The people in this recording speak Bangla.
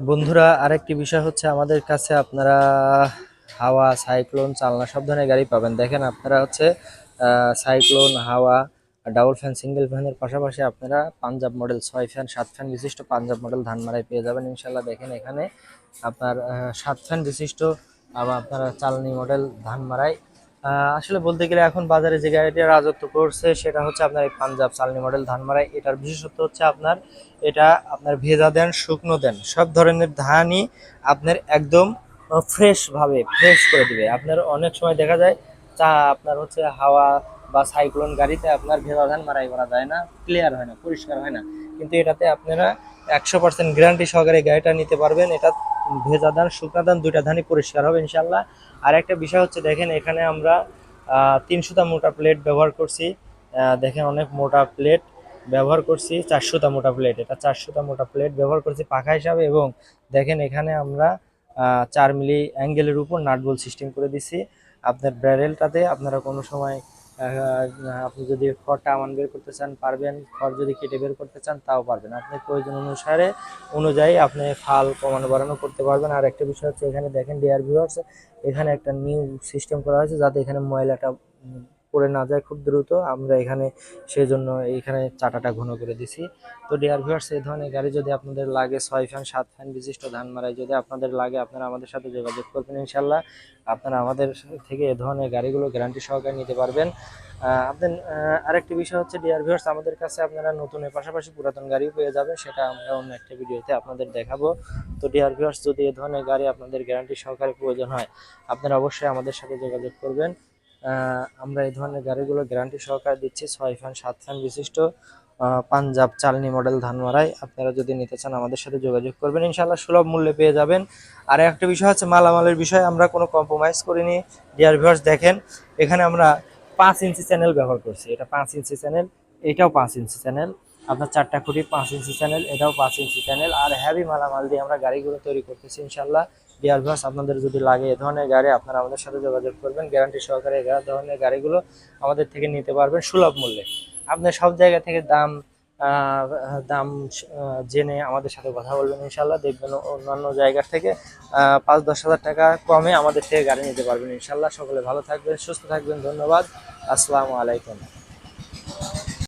বন্ধুরা, আরেকটি বিষয় হচ্ছে আমাদের কাছে আপনারা হাওয়া, সাইক্লোন, চালনা সব ধরনের গাড়ি পাবেন। দেখেন আপনারা হচ্ছে সাইক্লোন, হাওয়া, ডাবল ফ্যান, সিঙ্গেল ফ্যানের পাশাপাশি আপনারা পাঞ্জাব মডেল 6 ফ্যান 7 ফ্যান বিশিষ্ট পাঞ্জাব মডেল ধানমারাই পেয়ে যাবেন ইনশাল্লাহ। দেখেন এখানে আপনার 7 ফ্যান বিশিষ্ট আবার আপনারা চালনি মডেল ধানমারাই। আসলে বলতে গেলে এখন বাজারে যে গাড়িটা রাজত্ব করছে সেটা হচ্ছে আপনার এই পাঞ্জাব চালনি মডেল ধানমারাই। এটার বিশেষত্ব হচ্ছে আপনার এটা আপনার ভেজা দেন, শুকনো দেন, সব ধরনের ধানই আপনার একদম ফ্রেশ করে দিবে। আপনার অনেক সময় দেখা যায় আপনার হচ্ছে হাওয়া বা সাইক্লোন গাড়িতে আপনার ভেজা ধান মারাই করা যায় না, ক্লিয়ার হয় না, পরিষ্কার হয় না। কিন্তু এটাতে আপনারা 100% গ্যারান্টি সহকারে গাড়িটা নিতে পারবেন। এটা ভেজা ধান, শুকনা ধান দুইটা ধানই পরিষ্কার হবে ইনশাল্লাহ। আর একটা বিষয় হচ্ছে দেখেন এখানে আমরা 300টা মোটা প্লেট ব্যবহার করছি। দেখেন অনেক মোটা প্লেট ব্যবহার করছি, 400টা মোটা প্লেট, এটা 400টা মোটা প্লেট ব্যবহার করছি পাখা হিসাবে। এবং দেখেন এখানে আমরা 4 মিলি অ্যাঙ্গেলের উপর নাট বল্ট সিস্টেম করে দিছি। আপনার ব্যারেলটাতে আপনারা কোনো সময় আপনি যদি খড়টা আমান বের করতে চান পারবেন, খড় যদি কেটে বের করতে চান তাও পারবেন। আপনি প্রয়োজন অনুযায়ী আপনি ফাল কমানো বাড়ানো করতে পারবেন। আর একটা বিষয় হচ্ছে এখানে দেখেন ডিয়ার ভিউয়ার্স, এখানে একটা নিউ সিস্টেম করা হয়েছে যাতে এখানে ময়লাটা পড়ে না যায় খুব দ্রুত। আমরা এখানে সেই জন্য এইখানে চাটাটা ঘন করে দিছি। তো ডিয়ার ভিউয়ার্স, এই ধরনের গাড়ি যদি আপনাদের লাগে 6 ফ্যান 7 ফ্যান বিশিষ্ট ধানমারাই যদি আপনাদের লাগে, আপনারা আমাদের সাথে যোগাযোগ করবেন ইনশাল্লাহ। আপনারা আমাদের থেকে এই ধরনের গাড়িগুলো গ্যারান্টি সহকারে নিতে পারবেন। আপনার আরেকটি বিষয় হচ্ছে ডিয়ার ভিউয়ার্স, আমাদের কাছে আপনারা নতুনের পাশাপাশি পুরাতন গাড়িও পেয়ে যাবেন, সেটা আমরা অন্য একটা ভিডিওতে আপনাদের দেখাবো। তো ডিয়ার ভিউয়ার্স, যদি এই ধরনের গাড়ি আপনাদের গ্যারান্টি সহকারে প্রয়োজন হয়, আপনারা অবশ্যই আমাদের সাথে যোগাযোগ করবেন। আমরা এই ধরনের গাড়িগুলো গ্যারান্টি সহকারে দিচ্ছি 6 ফ্যান 7 ফ্যান বিশিষ্ট পাঞ্জাব চালনি মডেল ধানমারাই। আপনারা যদি নিতে চান আমাদের সাথে যোগাযোগ করবেন ইনশাল্লাহ, সুলভ মূল্যে পেয়ে যাবেন। আর একটা বিষয় হচ্ছে মালামালের বিষয়ে আমরা কোনো কম্প্রোমাইজ করিনি। ডিয়ার ভিউয়ার্স দেখেন এখানে আমরা 5 ইঞ্চি চ্যানেল ব্যবহার করছি, এটা 5 ইঞ্চি চ্যানেল, এটাও 5 ইঞ্চি চ্যানেল, আপনার 4টা খুঁটি 5 ইঞ্চি চ্যানেল, এটাও 5 ইঞ্চি চ্যানেল। আর হেভি মালামাল দিয়ে আমরা গাড়িগুলো তৈরি করতেছি ইনশাল্লাহ। ডিয়ার ভিউয়ার্স, আপনাদের যদি লাগে এ ধরনের গাড়ি আপনারা আমাদের সাথে যোগাযোগ করবেন, গ্যারান্টি সহকারে এই ধরনের গাড়িগুলো আমাদের থেকে নিতে পারবেন সুলভ মূল্যে। আপনি সব জায়গা থেকে দাম আহ, দাম জেনে আমাদের সাথে কথা বলবেন ইনশাল্লাহ, দেখবেন অন্যান্য জায়গা থেকে 5-10 হাজার টাকা কমে আমাদের থেকে গাড়ি নিতে পারবেন ইনশাল্লাহ। সকলে ভালো থাকবেন, সুস্থ থাকবেন, ধন্যবাদ, আসসালামু আলাইকুম।